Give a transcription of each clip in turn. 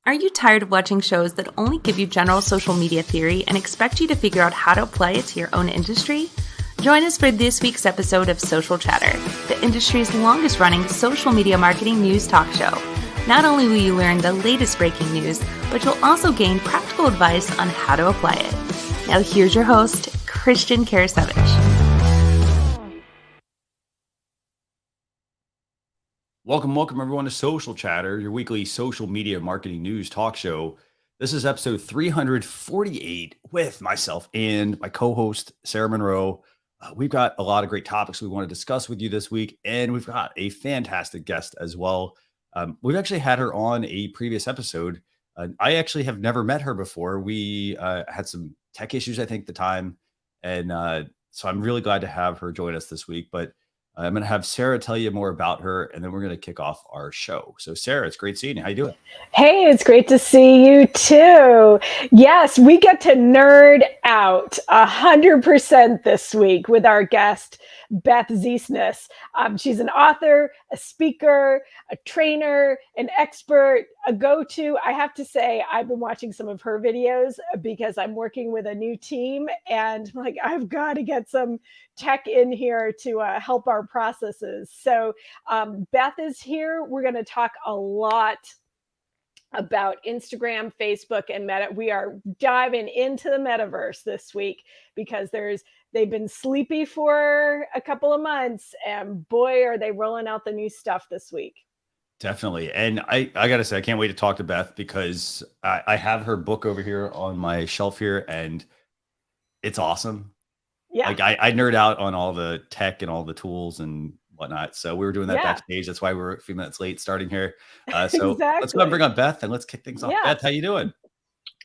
Are you tired of watching shows that only give you general social media theory and expect you to figure out how to apply it to your own industry? Join us for this week's episode of Social Chatter, the industry's longest running social media marketing news talk show. Not only will you learn the latest breaking news, but you'll also gain practical advice on how to apply it. Now here's your host, Christian Karasevich. Welcome everyone to Social Chatter, your weekly social media marketing news talk show. This is episode 348 with myself and my co-host, Sarah Monroe. We've got a lot of great topics we want to discuss with you this week, and we've got a fantastic guest as well. We've actually had her on a previous episode. I actually have never met her before. We had some tech issues, I think, at the time, and so I'm really glad to have her join us this week. But I'm going to have Sarah tell you more about her, and then we're going to kick off our show. So, Sarah, it's great seeing you. How you doing? Hey, it's great to see you too. Yes, we get to nerd out 100% this week with our guest, Beth Ziesenis. She's an author, a speaker, a trainer, an expert, a go-to. I have to say, I've been watching some of her videos because I'm working with a new team, and I've got to get some tech in here to help our processes. So Beth is here. We're going to talk a lot about Instagram, Facebook, and Meta. We are diving into the metaverse this week because they've been sleepy for a couple of months, and boy, are they rolling out the new stuff this week. Definitely. And I got to say, I can't wait to talk to Beth because I have her book over here on my shelf here, and it's awesome. Yeah. I nerd out on all the tech and all the tools and whatnot. So we were doing that backstage. That's why we were a few minutes late starting here. So Exactly. Let's go and bring on Beth and let's kick things off. Yeah. Beth, how you doing?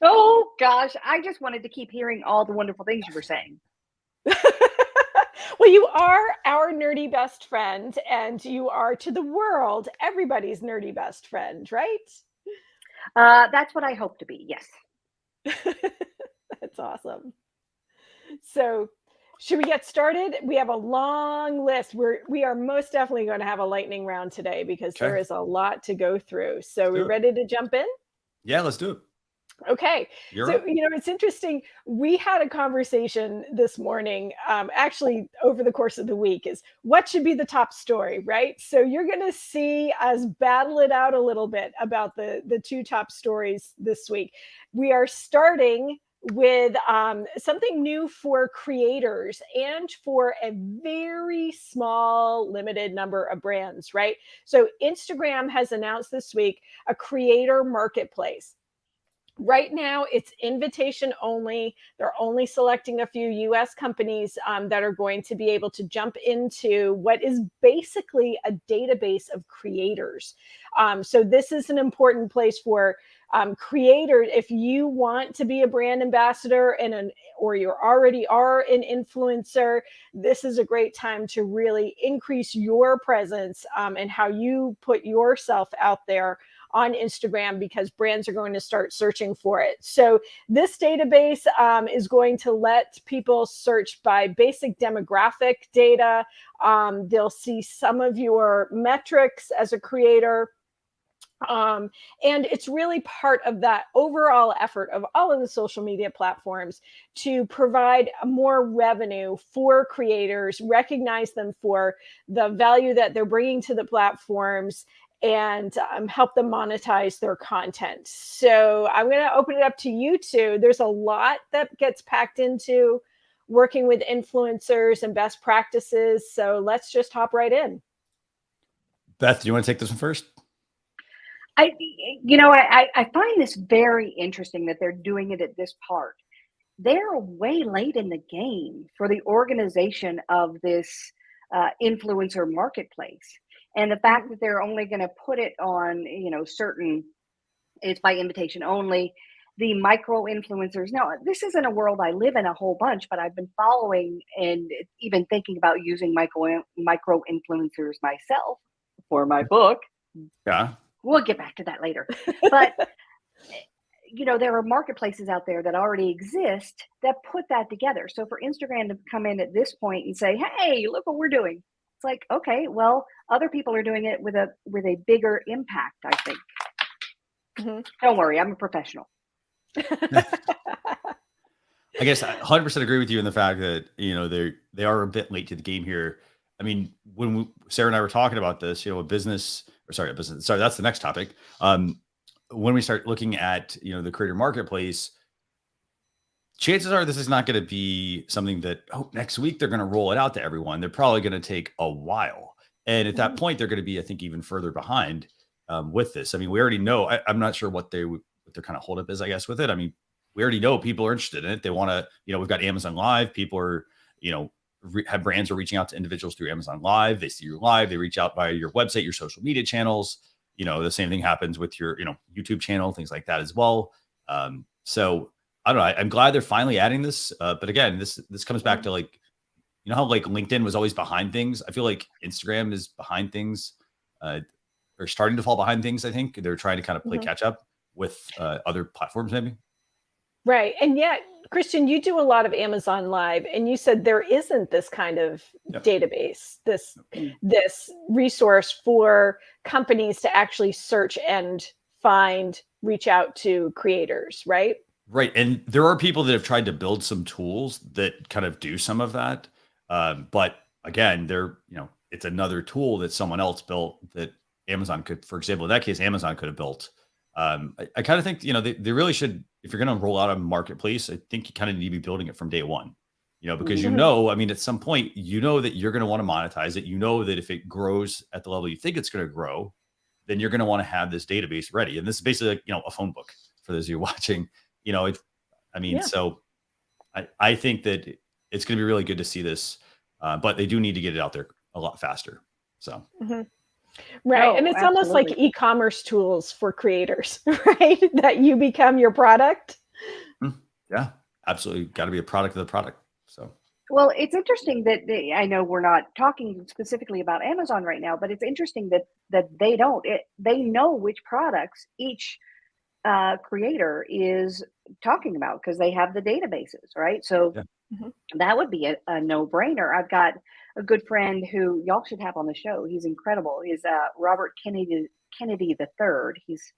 Oh gosh, I just wanted to keep hearing all the wonderful things you were saying. Well, you are our nerdy best friend, and you are to the world everybody's nerdy best friend, right? That's what I hope to be. Yes. That's awesome. So should we get started? We have a long list. We are most definitely going to have a lightning round today because there is a lot to go through. So we're ready to jump in? Yeah, let's do it. Okay. It's interesting. We had a conversation this morning, actually over the course of the week, is what should be the top story, right? So you're going to see us battle it out a little bit about the two top stories this week. We are starting with something new for creators and for a very small limited number of brands, right? So Instagram has announced this week a creator marketplace. Right now, it's invitation only. They're only selecting a few US companies that are going to be able to jump into what is basically a database of creators. So this is an important place for creators. If you want to be a brand ambassador or you already are an influencer, this is a great time to really increase your presence and how you put yourself out there on Instagram, because brands are going to start searching for it. So this database is going to let people search by basic demographic data. They'll see some of your metrics as a creator. And it's really part of that overall effort of all of the social media platforms to provide more revenue for creators, recognize them for the value that they're bringing to the platforms, and help them monetize their content. So I'm going to open it up to you two. There's a lot that gets packed into working with influencers and best practices. So let's just hop right in. Beth, do you want to take this one first? I find this very interesting that they're doing it at this part. They're way late in the game for the organization of this influencer marketplace. And the fact that they're only going to put it on, it's by invitation only, the micro influencers. Now, this isn't a world I live in a whole bunch, but I've been following and even thinking about using micro influencers myself for my book. Yeah. We'll get back to that later. But, there are marketplaces out there that already exist that put that together. So for Instagram to come in at this point and say, hey, look what we're doing. It's like, okay, well, other people are doing it with a bigger impact, I think. Don't worry, I'm a professional. I guess I 100% agree with you in the fact that, they are a bit late to the game here. I mean, when Sarah and I were talking about this, a business, sorry, that's the next topic. When we start looking at, the creator marketplace, chances are this is not going to be something that, next week they're going to roll it out to everyone. They're probably going to take a while. And at that point, they're going to be, I think, even further behind with this. I mean, we already know, I'm not sure what their kind of holdup is, I guess, with it. I mean, we already know people are interested in it. They want to, we've got Amazon Live. People are, have brands are reaching out to individuals through Amazon Live. They see you live. They reach out via your website, your social media channels. The same thing happens with your, YouTube channel, things like that as well. So I don't know. I'm glad they're finally adding this. But again, this comes back to how like LinkedIn was always behind things. I feel like Instagram is behind things, or starting to fall behind things. I think they're trying to kind of play catch up with other platforms, maybe. Right. And yet, Christian, you do a lot of Amazon Live, and you said there isn't this kind of database, this resource for companies to actually search and reach out to creators, right? Right. And there are people that have tried to build some tools that kind of do some of that. But again, it's another tool that someone else built that Amazon could, for example, in that case, Amazon could have built. I kind of think, they really should, if you're going to roll out a marketplace, I think you kind of need to be building it from day one, because I mean, at some point, that you're going to want to monetize it. That if it grows at the level you think it's going to grow, then you're going to want to have this database ready. And this is basically like, a phone book for those of you watching, So I think that it's going to be really good to see this, but they do need to get it out there a lot faster. So. Right. Oh, and it's absolutely. almost like e-commerce tools for creators, right? That you become your product. Yeah, absolutely. Got to be a product of the product. So. Well, it's interesting that I know we're not talking specifically about Amazon right now, but it's interesting that they don't. They know which products each creator is talking about because they have the databases, right? So that would be a no-brainer. I've got a good friend who y'all should have on the show. He's incredible. He's Robert Kennedy III. He's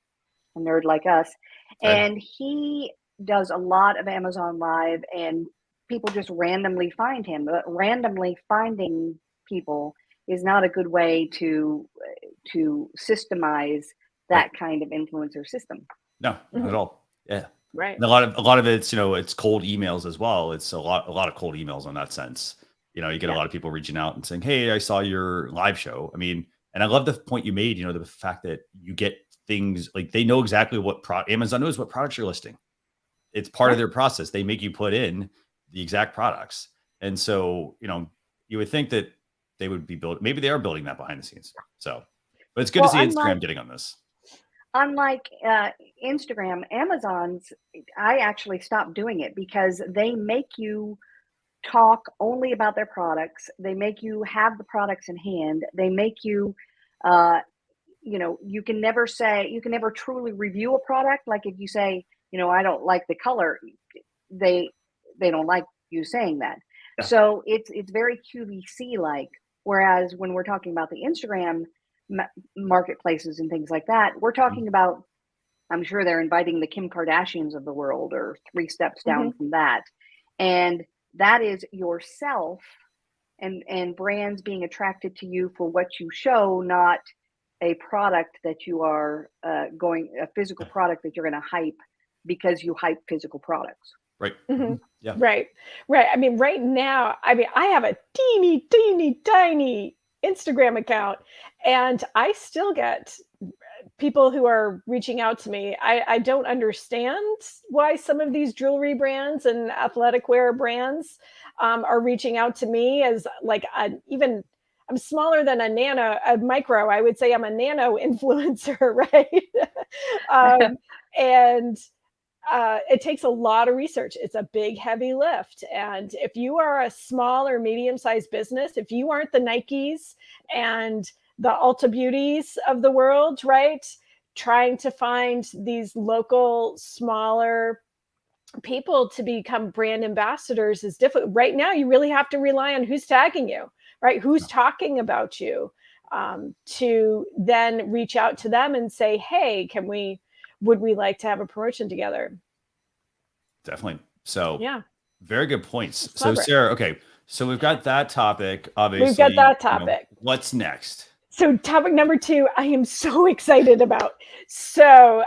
a nerd like us, and he does a lot of Amazon Live, and people just randomly find him. But randomly finding people is not a good way to systemize that kind of influencer system. No, not at all. Yeah. Right. And a lot of it's, it's cold emails as well. It's a lot of cold emails in that sense. You get a lot of people reaching out and saying, "Hey, I saw your live show." I mean, and I love the point you made, the fact that you get things like they know exactly what Amazon knows what products you're listing. It's part of their process. They make you put in the exact products. And so, you would think that they would be maybe they are building that behind the scenes. So, but it's good to see Instagram getting on this. Unlike Instagram, I actually stopped doing it because they make you talk only about their products. They make you have the products in hand. They make you, you can never truly review a product. Like if you say, I don't like the color, they don't like you saying that. Yeah. So it's very QVC like. Whereas when we're talking about the Instagram marketplaces and things like that, we're talking about, I'm sure they're inviting the Kim Kardashians of the world or 3 steps down from that. And that is yourself and brands being attracted to you for what you show, not a product that you are a physical product that you're going to hype because you hype physical products. Right. Yeah. Right. I mean, right now, I have a teeny, teeny, tiny Instagram account, and I still get people who are reaching out to me. I don't understand why some of these jewelry brands and athletic wear brands are reaching out to me as like I'm smaller than a micro. I would say I'm a nano influencer, right? And it takes a lot of research. It's a big, heavy lift. And if you are a small or medium-sized business, if you aren't the Nikes and the Ulta Beauties of the world, right, trying to find these local, smaller people to become brand ambassadors is difficult. Right now, you really have to rely on who's tagging you, right? Who's talking about you, to then reach out to them and say, hey, can we would we like to have a promotion together? Definitely. So yeah, very good points. So Sarah, okay. So we've got that topic, obviously. We've got that topic. What's next? So topic number 2, I am so excited about. So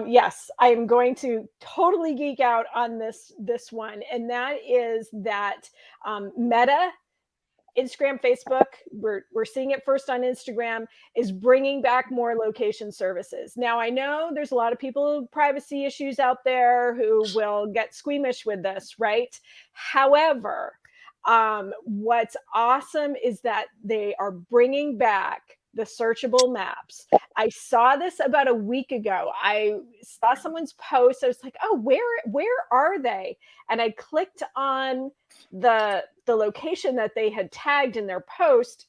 yes, I am going to totally geek out on this one. And that is that Meta, Instagram, Facebook, we're seeing it first on Instagram, is bringing back more location services. Now, I know there's a lot of people with privacy issues out there who will get squeamish with this, right? However, what's awesome is that they are bringing back the searchable maps. I saw this about a week ago. I saw someone's post. I was like, oh, where are they? And I clicked on the location that they had tagged in their post,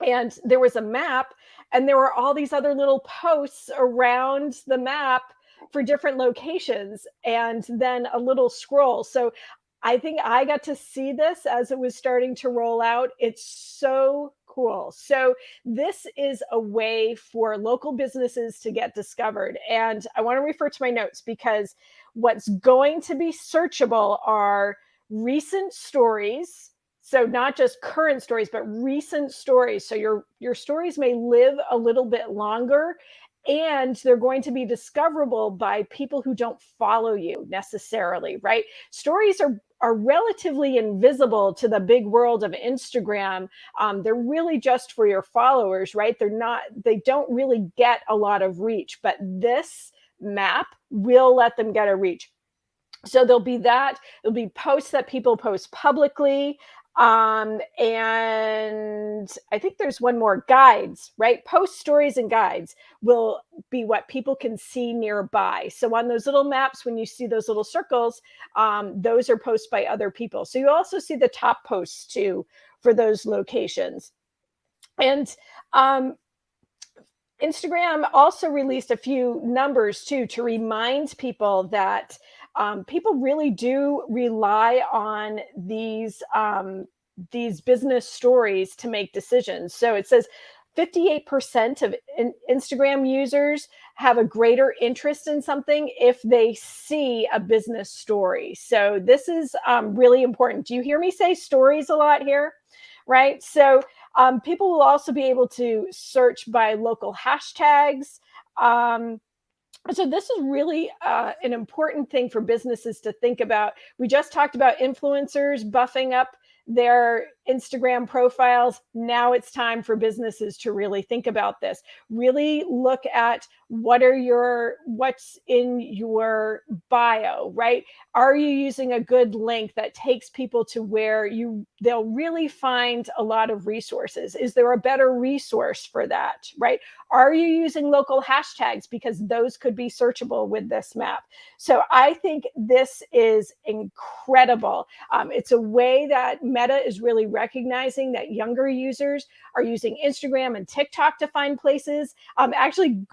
and there was a map, and there were all these other little posts around the map for different locations, and then a little scroll. So I think I got to see this as it was starting to roll out. It's so cool. So this is a way for local businesses to get discovered. And I want to refer to my notes, because what's going to be searchable are recent stories. So not just current stories, but recent stories. So your stories may live a little bit longer, and they're going to be discoverable by people who don't follow you necessarily, right? Stories are relatively invisible to the big world of Instagram. They're really just for your followers, right? They don't really get a lot of reach, but this map will let them get a reach. So there'll be posts that people post publicly. And I think there's one more, guides, right? Post stories and guides will be what people can see nearby. So on those little maps, when you see those little circles, those are posts by other people. So you also see the top posts too for those locations. And Instagram also released a few numbers too, to remind people that people really do rely on these business stories to make decisions. So it says 58% of Instagram users have a greater interest in something if they see a business story. So this is really important. Do you hear me say stories a lot here? Right? So people will also be able to search by local hashtags. So this is really an important thing for businesses to think about. We just talked about influencers buffing up their Instagram profiles. Now it's time for businesses to really think about this. Really look at what's in your bio, right? Are you using a good link that takes people to where they'll really find a lot of resources? Is there a better resource for that, right? Are you using local hashtags? Because those could be searchable with this map. So I think this is incredible. It's a way that Meta is really recognizing that younger users are using Instagram and TikTok to find places. Actually,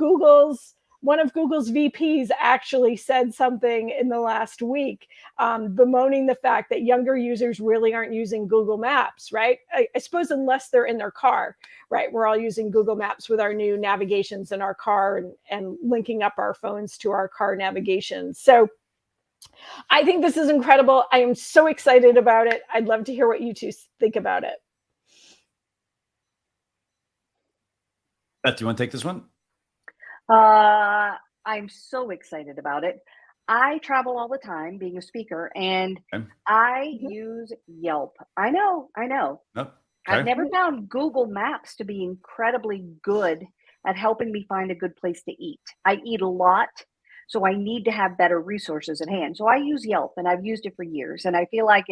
one of Google's VPs actually said something in the last week bemoaning the fact that younger users really aren't using Google Maps, right? I suppose unless they're in their car, right? We're all using Google Maps with our new navigations in our car and linking up our phones to our car navigation. So I think this is incredible. I am so excited about it. I'd love to hear what you two think about it. Beth, do you want to take this one? I'm so excited about it. I travel all the time being a speaker, and I use Yelp. I know. Oh, okay. I've never found Google Maps to be incredibly good at helping me find a good place to eat. I eat a lot, so I need to have better resources at hand. So I use Yelp, and I've used it for years. And I feel like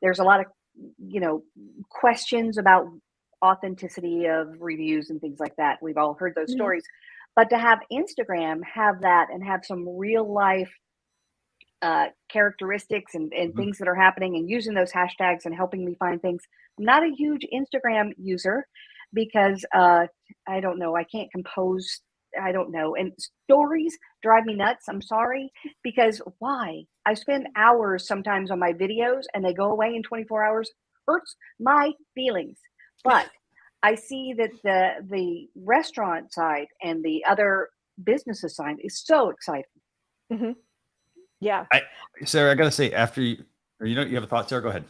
there's a lot of, questions about authenticity of reviews and things like that. We've all heard those stories. But to have Instagram have that and have some real life characteristics and things that are happening, and using those hashtags and helping me find things. I'm not a huge Instagram user because I don't know. I can't compose. I don't know. And stories drive me nuts. I'm sorry, because why? I spend hours sometimes on my videos and they go away in 24 hours. Hurts my feelings. But I see that the restaurant side and the other business assignment is so exciting. Mm-hmm. Yeah. Sarah, I got to say, after you, or you have a thought, Sarah, go ahead.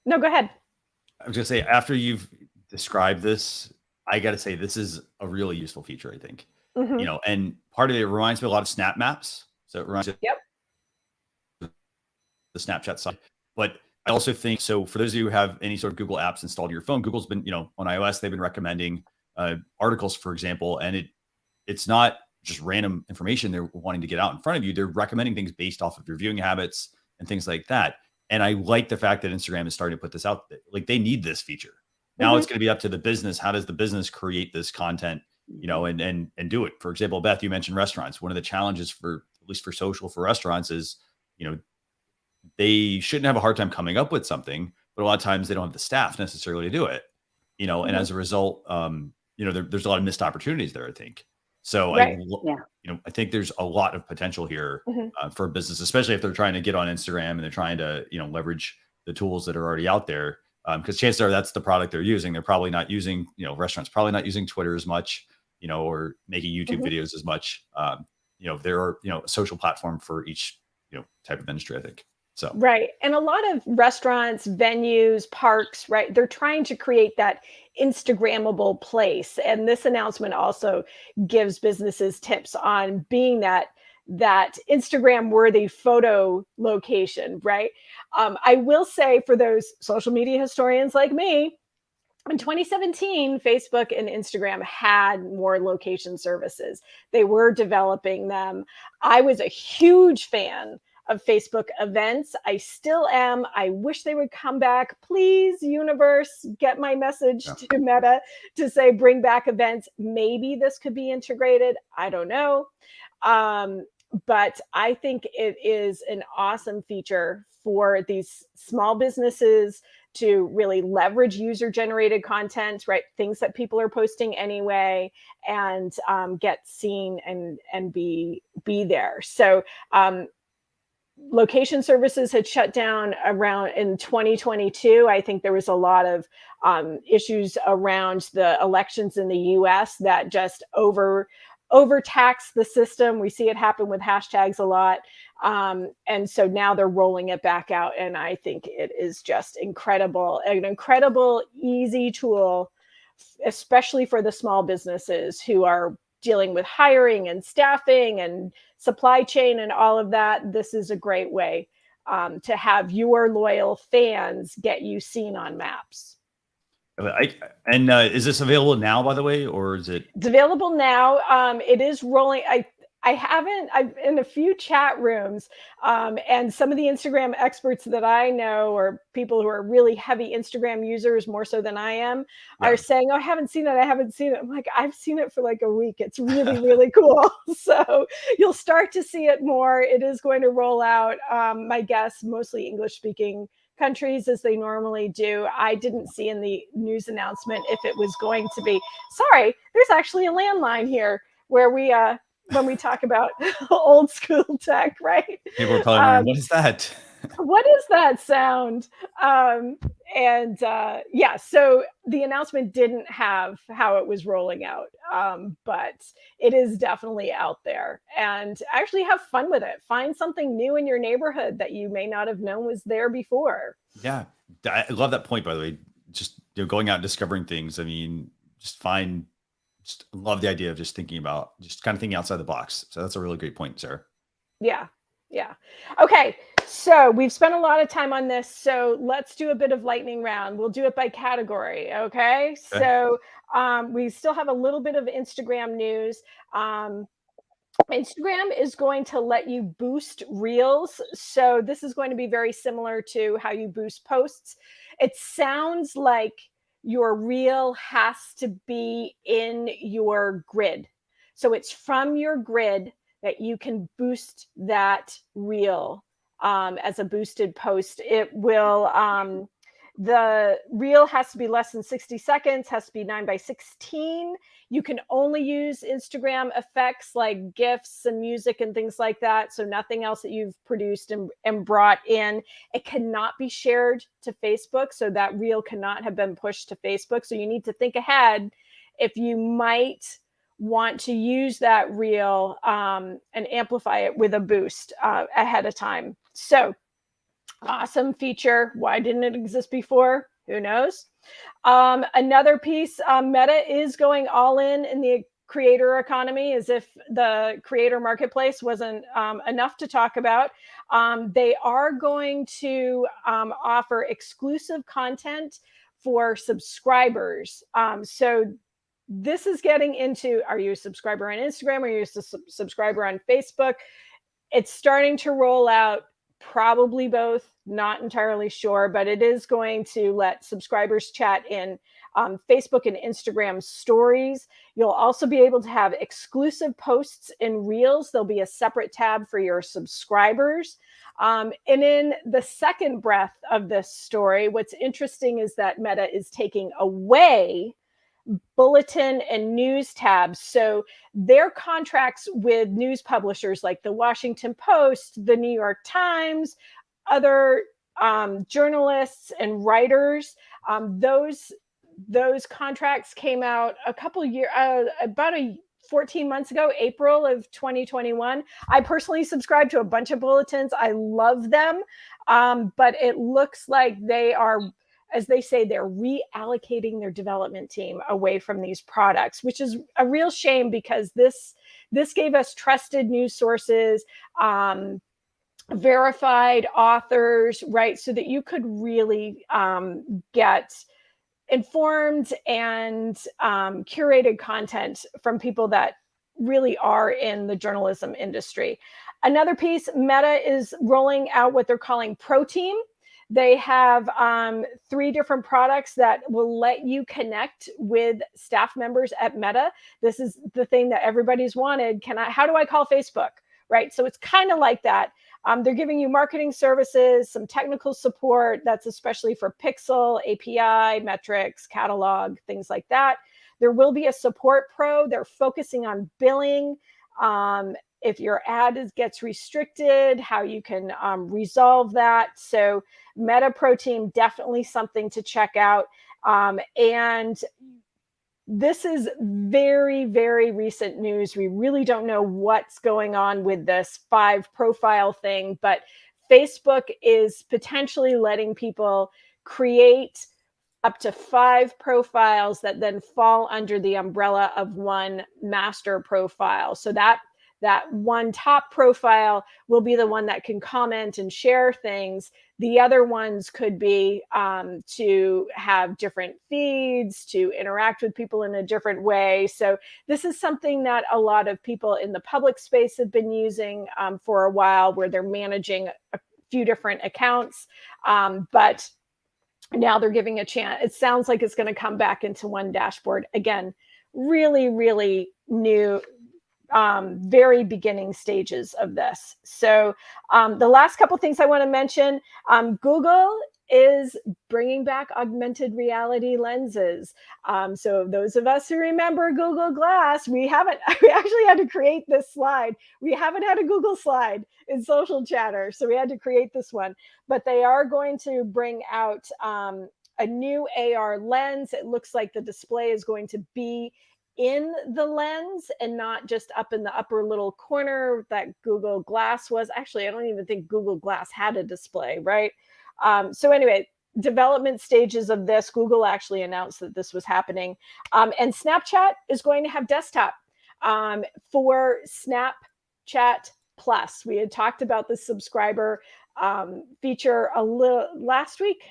No, go ahead. I was going to say, after you've described this, I got to say, this is a really useful feature, I think. Mm-hmm. And part of it reminds me a lot of Snap Maps. So it reminds me of the Snapchat side. But I also think, so for those of you who have any sort of Google apps installed on your phone, Google's been, on iOS, they've been recommending articles, for example, and it's not just random information they're wanting to get out in front of you. They're recommending things based off of your viewing habits and things like that. And I like the fact that Instagram is starting to put this out. Like, they need this feature. Now it's going to be up to the business. How does the business create this content, and do it? For example, Beth, you mentioned restaurants. One of the challenges for, at least for social, for restaurants is, they shouldn't have a hard time coming up with something, but a lot of times they don't have the staff necessarily to do it, and as a result, there's a lot of missed opportunities there, I think. So I think there's a lot of potential here for business, especially if they're trying to get on Instagram and they're trying to, leverage the tools that are already out there. Because chances are that's the product they're using. They're probably not using, restaurants probably not using Twitter as much, or making YouTube videos as much. There are, a social platform for each, type of industry, I think. So. Right. And a lot of restaurants, venues, parks, right, they're trying to create that Instagrammable place. And this announcement also gives businesses tips on being that Instagram worthy photo location, right? I will say, for those social media historians like me, in 2017, Facebook and Instagram had more location services. They were developing them. I was a huge fan of Facebook events. I still am. I wish they would come back. Please, universe, get my message to Meta to say, bring back events. Maybe this could be integrated. I don't know. But I think it is an awesome feature for these small businesses to really leverage user-generated content, right? Things that people are posting anyway, and get seen and be there. So location services had shut down around in 2022. I think there was a lot of issues around the elections in the US that just overtaxed the system. We see it happen with hashtags a lot. And so now they're rolling it back out. And I think it is just incredible, an incredible, easy tool, especially for the small businesses who are dealing with hiring and staffing and supply chain and all of that. This is a great way to have your loyal fans get you seen on maps. Is this available now, by the way, or is it? It's available now. It is rolling. I'm in a few chat rooms, and some of the Instagram experts that I know, or people who are really heavy Instagram users, more so than I am, are saying, "Oh, I haven't seen it. I haven't seen it." I'm like, I've seen it for like a week. It's really, really cool. So you'll start to see it more. It is going to roll out, my guess, mostly English-speaking countries, as they normally do. I didn't see in the news announcement if it was going to be. Sorry, there's actually a landline here where we when we talk about old school tech, right? People are probably wondering, what is that? What is that sound? So the announcement didn't have how it was rolling out, but it is definitely out there. And actually have fun with it. Find something new in your neighborhood that you may not have known was there before. Yeah, I love that point, by the way. Just going out and discovering things. I mean, just love the idea of just thinking outside the box. So that's a really great point, Sarah. Yeah. Okay. So we've spent a lot of time on this. So let's do a bit of lightning round. We'll do it by category. Okay. So we still have a little bit of Instagram news. Instagram is going to let you boost reels. So this is going to be very similar to how you boost posts. It sounds like your reel has to be in your grid. So it's from your grid that you can boost that reel as a boosted post. It will, the reel has to be less than 60 seconds, has to be 9:16. You can only use Instagram effects like GIFs and music and things like that. So nothing else that you've produced and brought in. It cannot be shared to Facebook. So that reel cannot have been pushed to Facebook. So you need to think ahead if you might want to use that reel and amplify it with a boost ahead of time. So awesome feature. Why didn't it exist before? Who knows? Another piece, Meta is going all in the creator economy, as if the creator marketplace wasn't enough to talk about. They are going to offer exclusive content for subscribers. So this is getting into, are you a subscriber on Instagram? Are you a subscriber on Facebook? It's starting to roll out, probably both, not entirely sure, but it is going to let subscribers chat in Facebook and Instagram stories. You'll also be able to have exclusive posts in Reels. There'll be a separate tab for your subscribers. And in the second breath of this story, what's interesting is that Meta is taking away bulletin and news tabs. So their contracts with news publishers like the Washington Post, the New York Times, other journalists and writers, those contracts came out a couple years, about 14 months ago, April of 2021. I personally subscribe to a bunch of bulletins. I love them, but it looks like they are, as they say, they're reallocating their development team away from these products, which is a real shame, because this gave us trusted news sources, verified authors, right? So that you could really get informed and curated content from people that really are in the journalism industry. Another piece, Meta is rolling out what they're calling Pro Team. They have 3 different products that will let you connect with staff members at Meta. This is the thing that everybody's wanted. How do I call Facebook? Right? So it's kind of like that. They're giving you marketing services, some technical support. That's especially for Pixel, API, metrics, catalog, things like that. There will be a support pro. They're focusing on billing. If your ad gets restricted, how you can resolve that. So Meta Pro Team, definitely something to check out. And this is very, very recent news. We really don't know what's going on with this 5 profile thing, but Facebook is potentially letting people create up to 5 profiles that then fall under the umbrella of one master profile. So that one top profile will be the one that can comment and share things. The other ones could be to have different feeds, to interact with people in a different way. So this is something that a lot of people in the public space have been using for a while, where they're managing a few different accounts. But now they're giving a chance. It sounds like it's going to come back into one dashboard. Again, really, really new, very beginning stages of this. So the last couple things I want to mention, Google is bringing back augmented reality lenses. So those of us who remember Google Glass, we actually had to create this slide. We haven't had a Google slide in Social Chatter, so we had to create this one. But they are going to bring out a new AR lens. It looks like the display is going to be in the lens and not just up in the upper little corner that Google Glass was. Actually, I don't even think Google Glass had a display, right? So anyway, development stages of this. Google actually announced that this was happening. And Snapchat is going to have desktop for Snapchat Plus. We had talked about the subscriber feature a little last week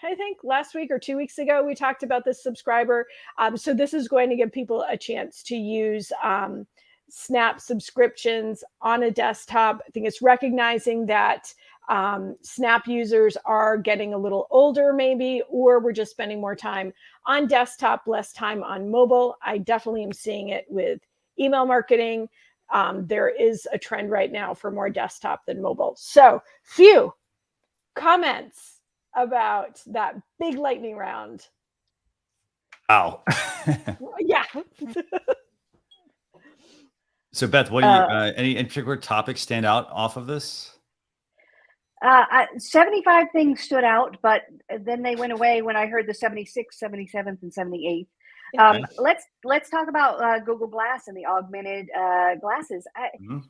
or 2 weeks ago. We talked about this subscriber. So this is going to give people a chance to use Snap subscriptions on a desktop. I think it's recognizing that Snap users are getting a little older maybe, or we're just spending more time on desktop, less time on mobile. I definitely am seeing it with email marketing. There is a trend right now for more desktop than mobile. So few comments about that big lightning round. Wow. Yeah. So Beth, what do you, any particular topics stand out off of this? 75 things stood out, but then they went away when I heard the 76th, 77th, and 78th. Let's talk about Google Glass and the augmented glasses. Mhm.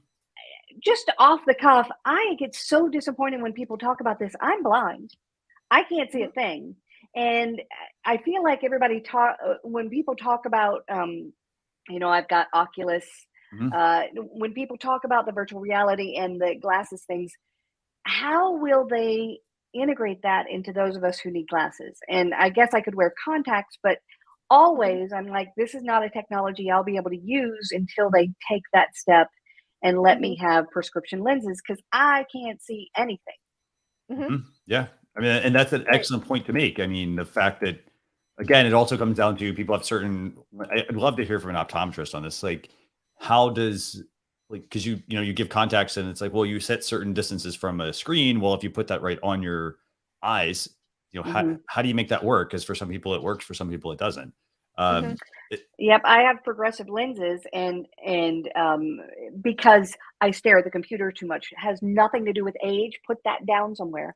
Just off the cuff, I get so disappointed when people talk about this. I'm blind. I can't see a thing. And I feel like everybody when people talk about, I've got Oculus. Mhm. When people talk about the virtual reality and the glasses things, how will they integrate that into those of us who need glasses? And I guess I could wear contacts, but always I'm like, this is not a technology I'll be able to use until they take that step and let me have prescription lenses, because I can't see anything. Mhm. Yeah. I mean, and that's an excellent point to make. I mean, the fact that, again, it also comes down to people have I'd love to hear from an optometrist on this. Like, how does, like, because you give contacts and it's like, well, you set certain distances from a screen. Well, if you put that right on your eyes, how do you make that work? Because for some people it works, for some people it doesn't. Yep, I have progressive lenses, and because I stare at the computer too much. It has nothing to do with age. Put that down somewhere.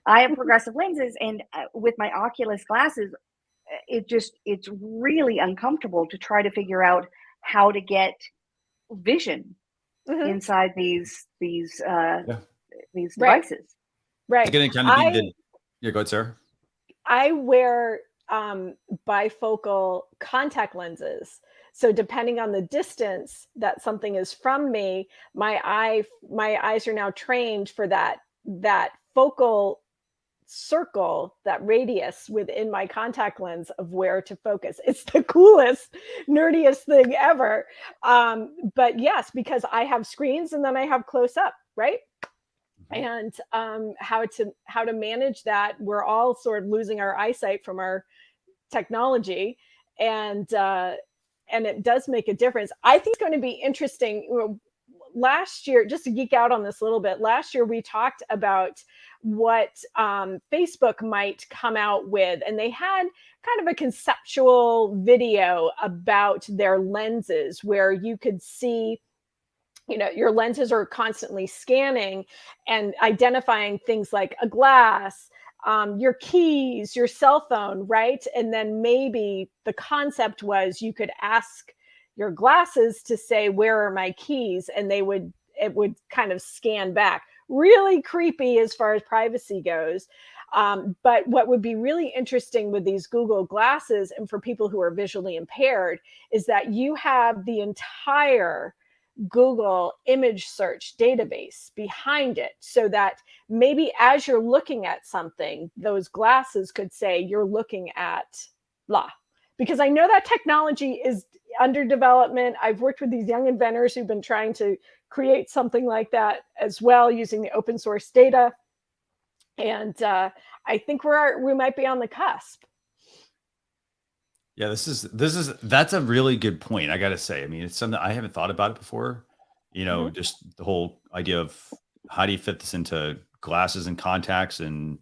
I have progressive lenses, and with my Oculus glasses, it's really uncomfortable to try to figure out how to get vision inside these devices. Right. Go ahead, Sarah. I wear bifocal contact lenses. So depending on the distance that something is from me, my eyes are now trained for that focal circle, that radius within my contact lens of where to focus. It's the coolest, nerdiest thing ever. But yes, because I have screens and then I have close up, right? And how to manage that. We're all sort of losing our eyesight from our technology, and it does make a difference. I think it's going to be interesting. Last year, just to geek out on this a little bit, last year we talked about what Facebook might come out with, and they had kind of a conceptual video about their lenses where you could see, your lenses are constantly scanning and identifying things like a glass, your keys, your cell phone, right? And then maybe the concept was you could ask your glasses to say, where are my keys? And it would kind of scan back. Really creepy as far as privacy goes. But what would be really interesting with these Google glasses, and for people who are visually impaired, is that you have the entire Google image search database behind it, so that maybe as you're looking at something, those glasses could say you're looking at blah. Because I know that technology is under development. I've worked with these young inventors who've been trying to create something like that as well, using the open source data. And I think we might be on the cusp. Yeah, that's a really good point. I got to say, I mean, it's something I haven't thought about it before. Just the whole idea of how do you fit this into glasses and contacts and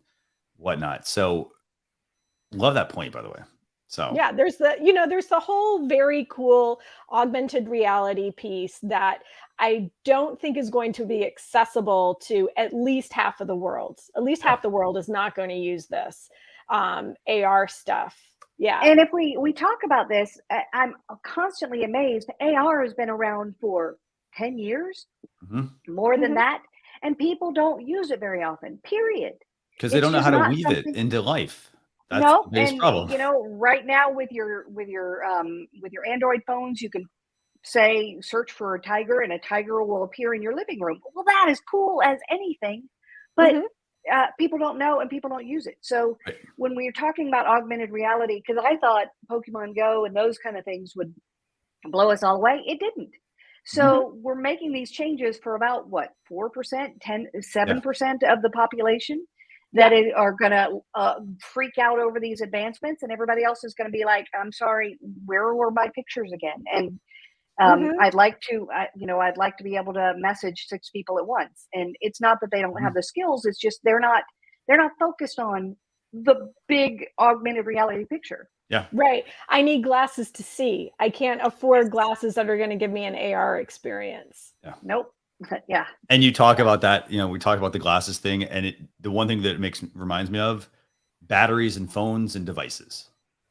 whatnot. So, love that point, by the way. So yeah, there's the whole very cool augmented reality piece that I don't think is going to be accessible to at least half of the world. At least half the world is not going to use this AR stuff. Yeah. And if we talk about this, I'm constantly amazed. AR has been around for 10 years, more than that. And people don't use it very often, period. Because they don't know how to weave it into life. That's the biggest problem. Right now with your Android phones, you can say, search for a tiger, and a tiger will appear in your living room. Well, that is cool as anything, but people don't know and people don't use it. So when we're talking about augmented reality, because I thought Pokemon Go and those kind of things would blow us all away, it didn't. So we're making these changes for about 4%, 7% of the population that are going to freak out over these advancements, and everybody else is going to be like, I'm sorry, where were my pictures again? And I'd like to be able to message 6 people at once. And it's not that they don't have the skills. It's just they're not focused on the big augmented reality picture. Yeah. Right. I need glasses to see. I can't afford glasses that are going to give me an AR experience. Yeah. Nope. Yeah. And you talk about that, we talk about the glasses thing, and the one thing that reminds me of batteries and phones and devices,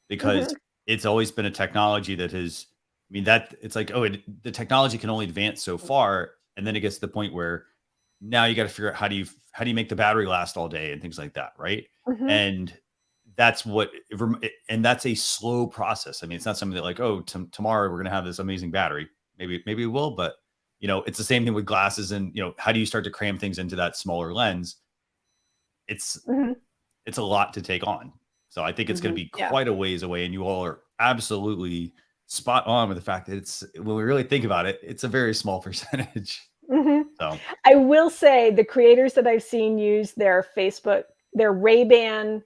because it's always been a technology that has, I mean, that it's like, oh, the technology can only advance so far. And then it gets to the point where now you got to figure out how do you make the battery last all day and things like that. Right. Mm-hmm. And that's and that's a slow process. I mean, it's not something that like, oh, tomorrow we're going to have this amazing battery. Maybe we will, but it's the same thing with glasses. And, how do you start to cram things into that smaller lens? It's a lot to take on. So I think it's going to be quite a ways away. And you all are absolutely spot on with the fact that when we really think about it, it's a very small percentage. So I will say the creators that I've seen use their Ray-Ban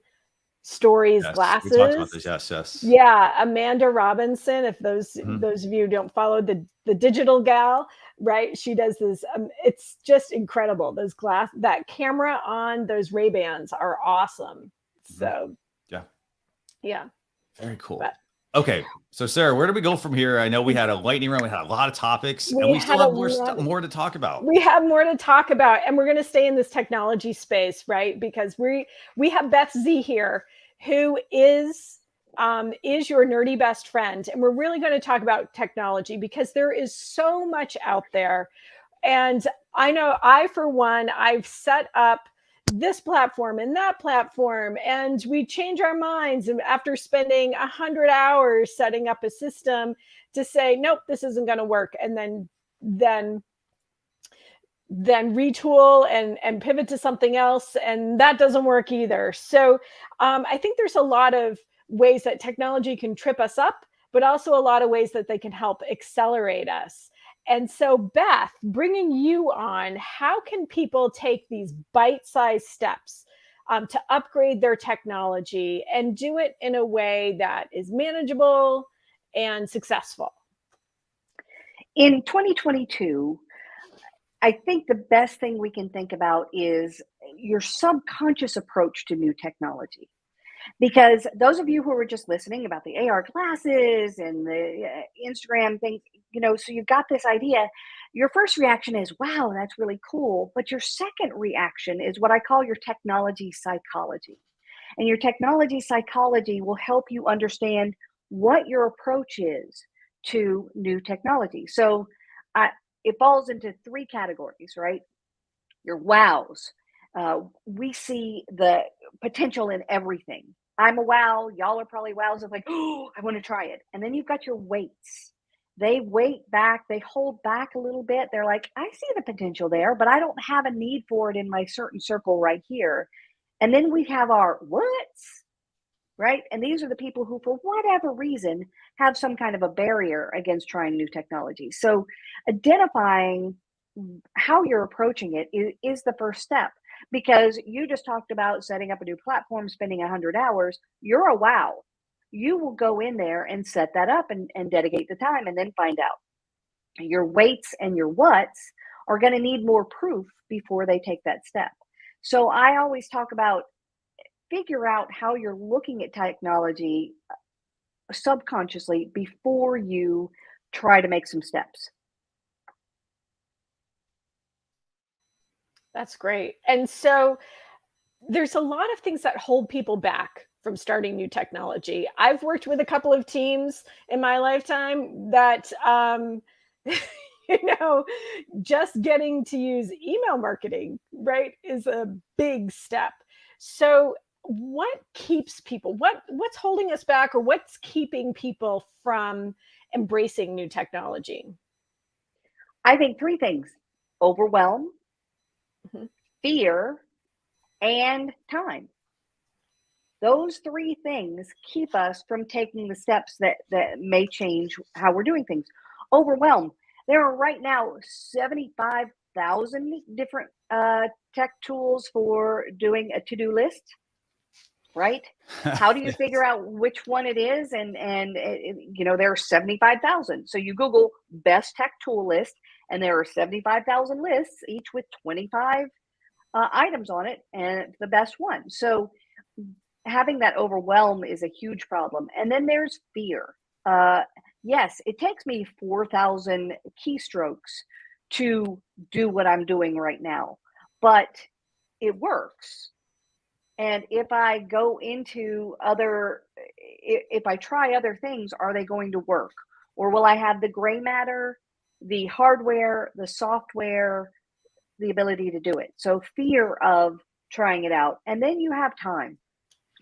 Stories glasses. We talked about this. Yes. Yeah, Amanda Robinson. If those of you don't follow the digital gal, right? She does this. It's just incredible. That camera on those Ray-Bans are awesome. So yeah, very cool. Okay, so Sarah, where do we go from here? I know we had a lightning round. We had a lot of topics, and we still have more to talk about. We have more to talk about, and we're going to stay in this technology space, right? Because we have Beth Z here, who is your nerdy best friend, and we're really going to talk about technology because there is so much out there. And I know for one, I've set up this platform and that platform, and we change our minds after spending 100 hours setting up a system to say, nope, this isn't going to work. And then retool and pivot to something else. And that doesn't work either. So I think there's a lot of ways that technology can trip us up, but also a lot of ways that they can help accelerate us. And so, Beth, bringing you on, how can people take these bite-sized steps to upgrade their technology and do it in a way that is manageable and successful? In 2022, I think the best thing we can think about is your subconscious approach to new technology. Because those of you who were just listening about the AR glasses and the Instagram thing, so you've got this idea, your first reaction is, wow, that's really cool. But your second reaction is what I call your technology psychology. And your technology psychology will help you understand what your approach is to new technology. So it falls into three categories, right? Your wows. We see the potential in everything. I'm a wow. Y'all are probably wows of like, oh, I want to try it. And then you've got your waits. They wait back. They hold back a little bit. They're like, I see the potential there, but I don't have a need for it in my certain circle right here. And then we have our whats, right? And these are the people who, for whatever reason, have some kind of a barrier against trying new technology. So identifying how you're approaching it is the first step. Because you just talked about setting up a new platform, spending 100 hours, you're a wow. You will go in there and set that up and dedicate the time and then find out. Your waits and your whats are going to need more proof before they take that step. So I always talk about figure out how you're looking at technology subconsciously before you try to make some steps. That's great. And so there's a lot of things that hold people back from starting new technology. I've worked with a couple of teams in my lifetime that, just getting to use email marketing, right, is a big step. So what keeps people, what's holding us back, or what's keeping people from embracing new technology? I think three things: overwhelm, fear, and time. Those three things keep us from taking the steps that may change how we're doing things. Overwhelm. There are right now 75,000 different tech tools for doing a to-do list, right? How do you figure out which one it is? And there are 75,000. So you Google best tech tool list, and there are 75,000 lists, each with 25 items on it, and it's the best one. So having that overwhelm is a huge problem. And then there's fear. Yes, it takes me 4,000 keystrokes to do what I'm doing right now, but it works. And if I go into other if I try other things, are they going to work? Or will I have the gray matter, the hardware, the software, the ability to do it? So fear of trying it out. And then you have time,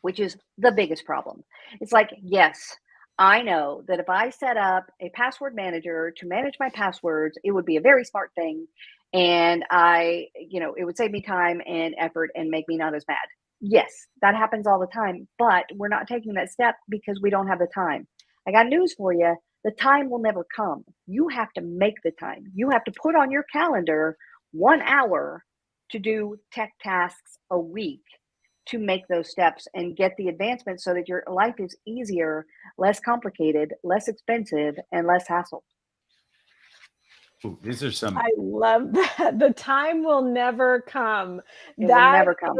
which is the biggest problem. It's like, yes, I know that if I set up a password manager to manage my passwords, it would be a very smart thing. And it would save me time and effort and make me not as mad. Yes, that happens all the time, but we're not taking that step because we don't have the time. I got news for you. The time will never come. You have to make the time. You have to put on your calendar 1 hour to do tech tasks a week to make those steps and get the advancement so that your life is easier, less complicated, less expensive, and less hassle. Ooh, these are some. I love that. The time will never come. It will never come.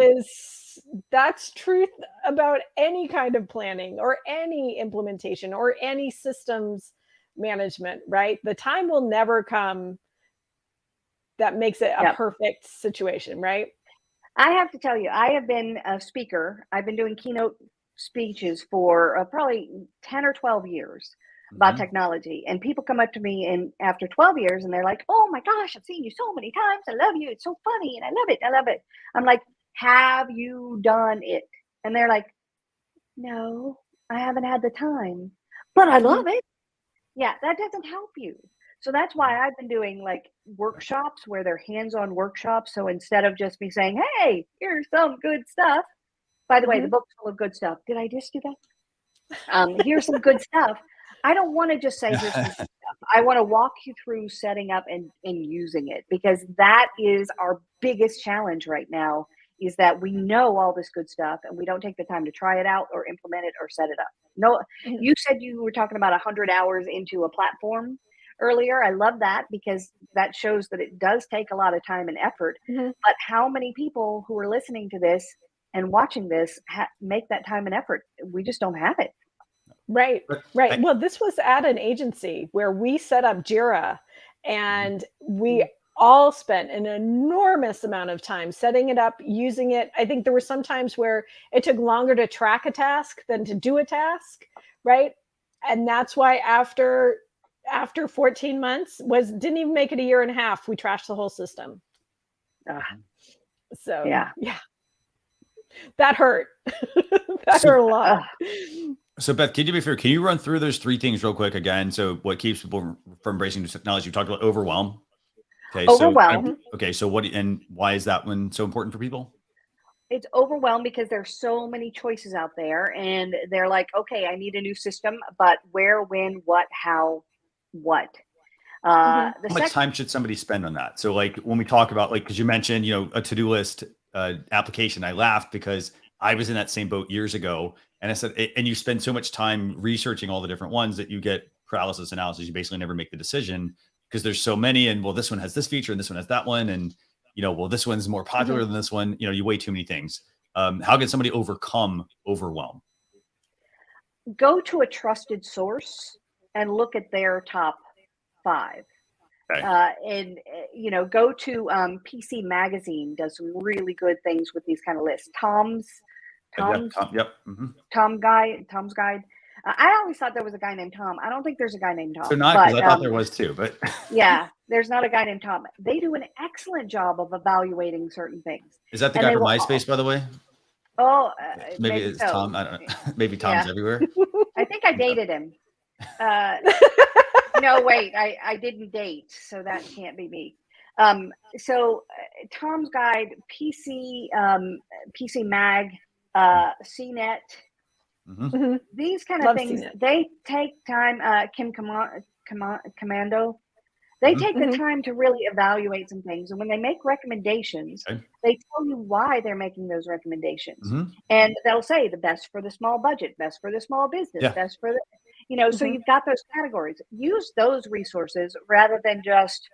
That's truth about any kind of planning or any implementation or any systems management, right? The time will never come that makes it a perfect situation, right? I have to tell you, I have been a speaker. I've been doing keynote speeches for probably 10 or 12 years about technology. And people come up to me after 12 years and they're like, oh my gosh, I've seen you so many times. I love you. It's so funny. And I love it. I love it. I'm like, have you done it? And they're like, no, I haven't had the time, but I love it. Yeah, that doesn't help you. So that's why I've been doing like workshops where they're hands-on workshops. So instead of just me saying, hey, here's some good stuff. By the way, the book's full of good stuff. Did I just do that? Here's some good stuff. I don't want to just say here's some good stuff. I want to walk you through setting up and using it, because that is our biggest challenge right now, is that we know all this good stuff and we don't take the time to try it out or implement it or set it up. No, you said you were talking about 100 hours into a platform earlier. I love that, because that shows that it does take a lot of time and effort. But how many people who are listening to this and watching this make that time and effort? We just don't have it. Right. Well, this was at an agency where we set up Jira, and we all spent an enormous amount of time setting it up, using it. I think there were some times where it took longer to track a task than to do a task, right? And that's why after 14 months didn't even make it a year and a half, we trashed the whole system. So yeah, that hurt. That hurt a lot. So Beth, can you run through those 3 things real quick again? So what keeps people from embracing new technology? You talked about overwhelm. Okay. Overwhelm. So what, and why is that one so important for people? It's overwhelmed because there's so many choices out there, and they're like, okay, I need a new system, but where, when, what, how, what? How much time should somebody spend on that? So like when we talk about, like, because you mentioned, a to-do list application, I laughed because I was in that same boat years ago. And I said, and you spend so much time researching all the different ones that you get paralysis analysis. You basically never make the decision because there's so many. And well, this one has this feature and this one has that one. And, well, this one's more popular than this one. You weigh too many things. How can somebody overcome overwhelm? Go to a trusted source and look at their top 5. Okay. And go to PC Magazine does some really good things with these kind of lists. Tom's Guide. I always thought there was a guy named Tom. I don't think there's a guy named Tom. So not, because I thought there was too, but yeah, there's not a guy named Tom. They do an excellent job of evaluating certain things. Is that the guy from MySpace, by the way? Oh, maybe it's so. Tom. I don't know. Maybe Tom's everywhere. I think I dated him. No, wait, I didn't date, so that can't be me. So Tom's Guide, PC Mag, CNET, these kind of things, CNET. They take time. Commando, they take the time to really evaluate some things, and when they make recommendations, they tell you why they're making those recommendations, and they'll say the best for the small budget, best for the small business, best for the. So you've got those categories. Use those resources rather than just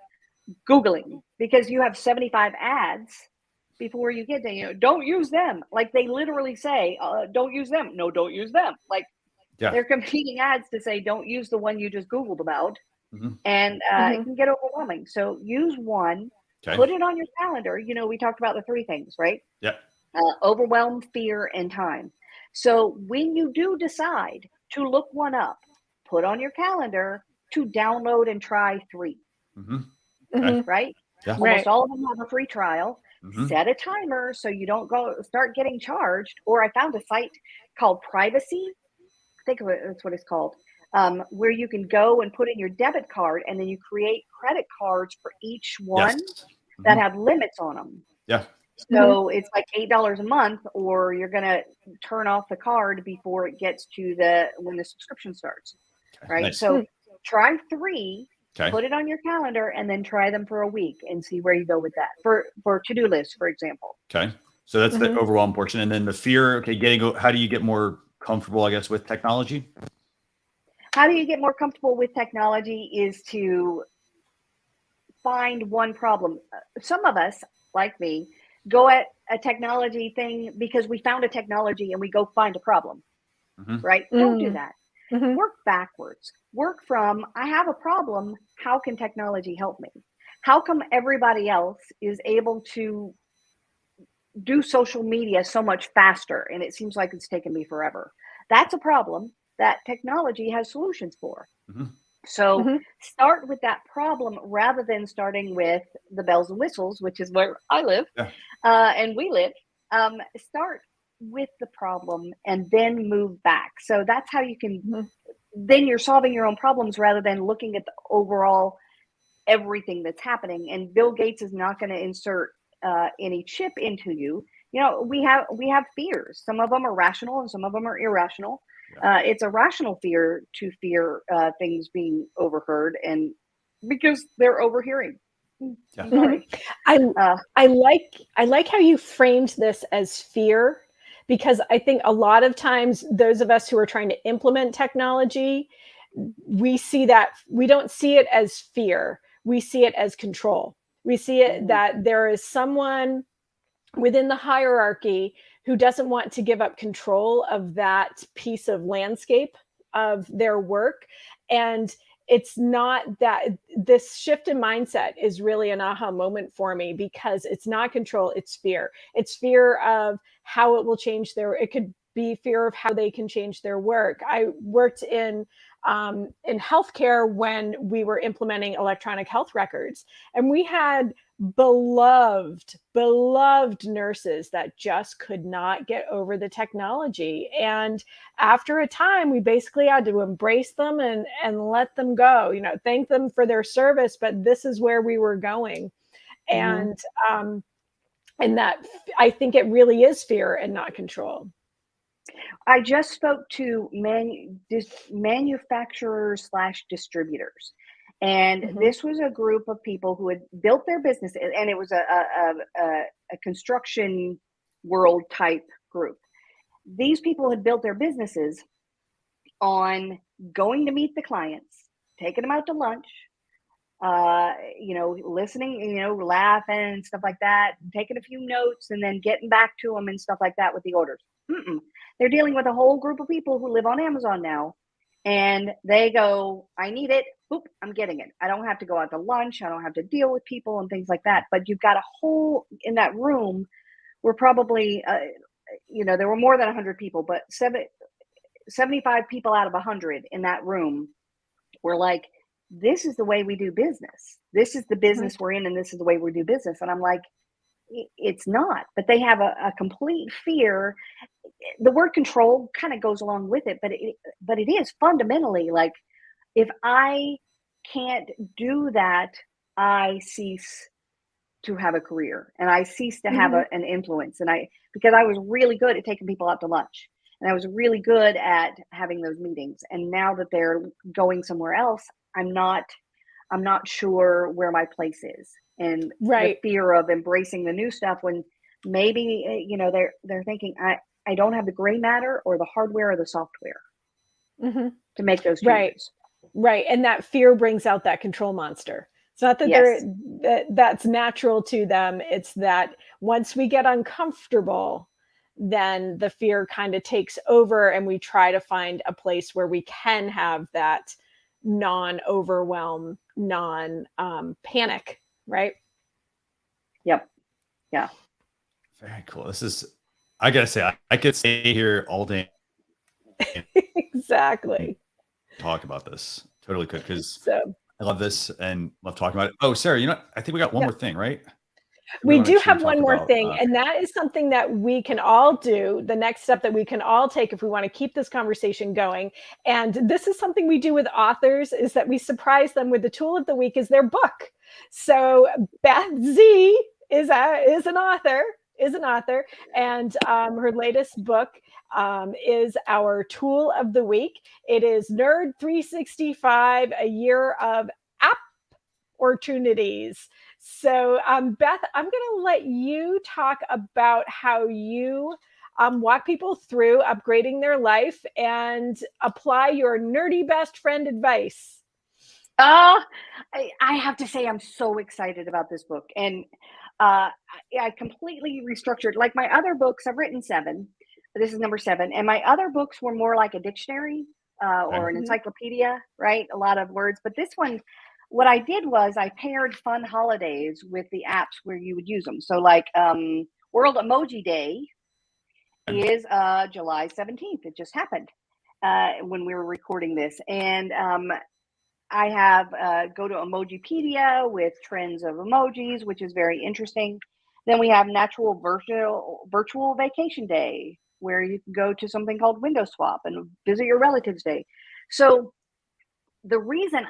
Googling, because you have 75 ads before you get to, don't use them. Like they literally say, don't use them. No, don't use them. Like they're competing ads to say, don't use the one you just Googled about. And it can get overwhelming. So use one, put it on your calendar. We talked about the 3 things, right? Yeah. Overwhelm, fear, and time. So when you do decide, to look one up, put on your calendar, to download and try 3. Okay. Right? Yeah. Almost all of them have a free trial. Mhm. Set a timer so you don't start getting charged. Or I found a site called Privacy. I think that's what it's called, where you can go and put in your debit card, and then you create credit cards for each one that have limits on them. Yeah. So it's like $8 a month, or you're going to turn off the card before it gets to when the subscription starts. Okay. Right. Nice. So try 3, Okay. put it on your calendar, and then try them for a week and see where you go with that for to-do lists, for example. Okay. So that's the overwhelm portion. And then the fear, okay, how do you get more comfortable, I guess, with technology? How do you get more comfortable with technology is to find one problem. Some of us, like me, go at a technology thing because we found a technology and we go find a problem, right? Don't do that. Work backwards. Work from, I have a problem. How can technology help me? How come everybody else is able to do social media so much faster and it seems like it's taken me forever? That's a problem that technology has solutions for. So start with that problem rather than starting with the bells and whistles, which is where I live and we live. Start with the problem and then move back. So that's how you can, then you're solving your own problems rather than looking at the overall everything that's happening. And Bill Gates is not going to insert any chip into you. You know, we have fears. Some of them are rational and some of them are irrational. It's a rational fear to fear things being overheard, and because they're overhearing. Sorry. I like how you framed this as fear, because I think a lot of times those of us who are trying to implement technology, we don't see it as fear. We see it as control. We see it that there is someone within the hierarchy who doesn't want to give up control of that piece of landscape of their work. And it's not that. This shift in mindset is really an aha moment for me, because it's not control, it's fear. It's fear of how it will change it could be fear of how they can change their work. I worked in healthcare when we were implementing electronic health records, and we had beloved nurses that just could not get over the technology. And after a time, we basically had to embrace them and let them go, thank them for their service, but this is where we were going. And that, I think it really is fear and not control. I just spoke to manufacturers / distributors. And this was a group of people who had built their business, and it was a construction world type group. These people had built their businesses on going to meet the clients, taking them out to lunch, listening, laughing and stuff like that, taking a few notes and then getting back to them and stuff like that with the orders. They're dealing with a whole group of people who live on Amazon now. And they go, I need it. Boop, I'm getting it. I don't have to go out to lunch. I don't have to deal with people and things like that. But you've got a whole, in that room, we're probably, there were more than 100 people, but 75 people out of 100 in that room were like, this is the way we do business. This is the business we're in, and this is the way we do business. And I'm like, it's not. But they have a complete fear. The word control kind of goes along with it, but it is fundamentally like, if I can't do that, I cease to have a career, and I cease to have an influence. And because I was really good at taking people out to lunch, and I was really good at having those meetings. And now that they're going somewhere else, I'm not sure where my place is. And the fear of embracing the new stuff, when maybe, they're thinking, I don't have the gray matter or the hardware or the software to make those changes. Right. And that fear brings out that control monster. It's not that that's natural to them. It's that once we get uncomfortable, then the fear kind of takes over, and we try to find a place where we can have that non-overwhelm, non-panic, right? Yep. Yeah. Very cool. I gotta say, I could stay here all day Exactly. Talk about this. Totally could, because So I love this and love talking about it. Oh, Sarah, I think we got one more thing, right? we want to do make sure we have talk one more about, thing, and that is something that we can all do. The next step that we can all take if we want to keep this conversation going. And this is something we do with authors, is that we surprise them with the tool of the week is their book. So Beth Z is an author, and her latest book is our tool of the week. It is Nerd 365, a year of APP-ortunities. So, Beth, I'm going to let you talk about how you walk people through upgrading their life and apply your nerdy best friend advice. I have to say, I'm so excited about this book. And I completely restructured. Like my other books, I've written 7. This is number 7. And my other books were more like a dictionary or an encyclopedia, right? A lot of words. But this one, what I did was I paired fun holidays with the apps where you would use them. So like World Emoji Day is July 17th. It just happened when we were recording this. And I have go to Emojipedia with trends of emojis, which is very interesting. Then we have Natural Virtual Vacation Day, where you can go to something called Window Swap and visit your relatives day. So the reason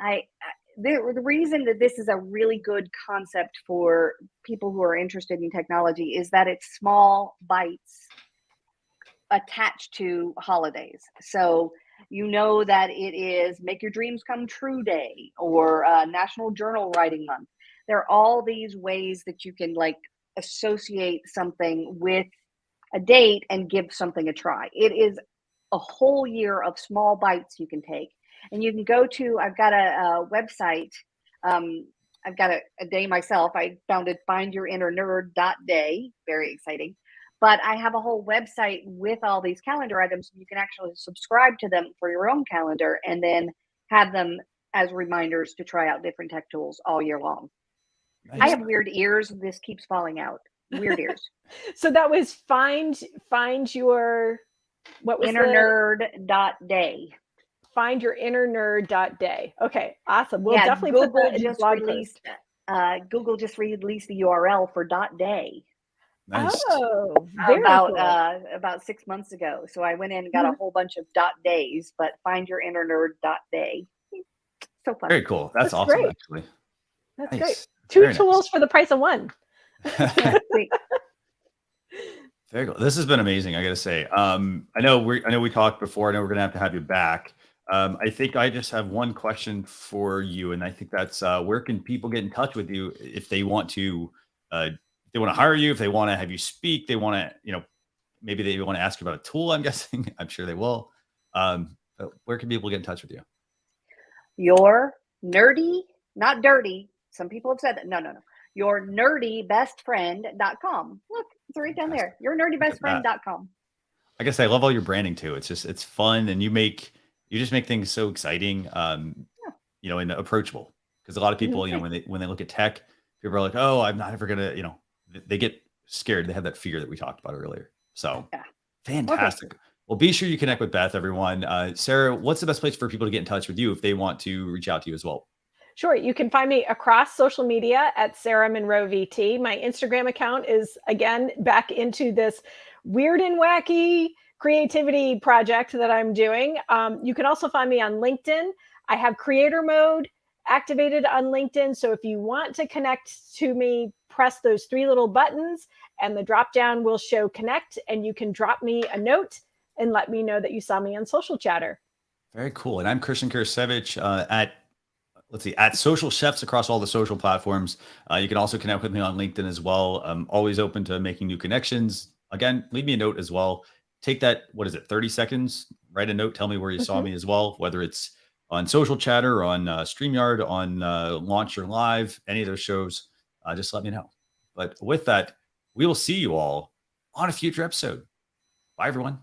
the reason that this is a really good concept for people who are interested in technology is that it's small bites attached to holidays. So you know that it is Make Your Dreams Come True Day or National Journal Writing Month. There are all these ways that you can like associate something with a date and give something a try. It is a whole year of small bites you can take. And you can go to, I've got a website. I've got a day myself. I founded findyourinner.nerd.day. Very exciting. But I have a whole website with all these calendar items. You can actually subscribe to them for your own calendar and then have them as reminders to try out different tech tools all year long. Nice. I have weird ears. This keeps falling out. Weird ears. So that was find your, what was innernerd.day. Find your inner-nerd.day. Okay, awesome. We'll definitely Google put that in just blog released. Post. Google just released the URL for .day. Nice. Oh, very cool. About 6 months ago. So I went in and got a whole bunch of .days, but find your inner-nerd.day. So fun. Very cool. That's awesome, great. actually. That's nice. Great. Two tools for the price of one. Very cool. This has been amazing, I gotta say. I know we talked before. I know we're gonna have to have you back. I think I just have one question for you, and I think that's where can people get in touch with you if they want to hire you, if they want to have you speak, they want to, maybe they want to ask you about a tool, I'm guessing. I'm sure they will. But where can people get in touch with you? Your nerdy, not dirty. Some people have said that. No. Your nerdybestfriend.com. Look, it's right down there. Your nerdybestfriend.com. I guess I love all your branding too. It's fun, and you just make things so exciting, and approachable. Because a lot of people, when they look at tech, people are like, "Oh, I'm not ever gonna," they get scared. They have that fear that we talked about earlier. So fantastic. Well, be sure you connect with Beth, everyone. Sarah, what's the best place for people to get in touch with you if they want to reach out to you as well? Sure. You can find me across social media at Sarah Monroe VT. My Instagram account is, again, back into this weird and wacky creativity project that I'm doing. You can also find me on LinkedIn. I have creator mode activated on LinkedIn. So if you want to connect to me, press those 3 little buttons and the drop down will show connect, and you can drop me a note and let me know that you saw me on Social Chatter. Very cool. And I'm Christian Kurasevich at Social Chefs across all the social platforms. You can also connect with me on LinkedIn as well. I'm always open to making new connections. Again, leave me a note as well. Take that, 30 seconds, write a note, tell me where you saw me as well, whether it's on Social Chatter, on StreamYard, on Launcher Live, any of those shows, just let me know. But with that, we will see you all on a future episode. Bye, everyone.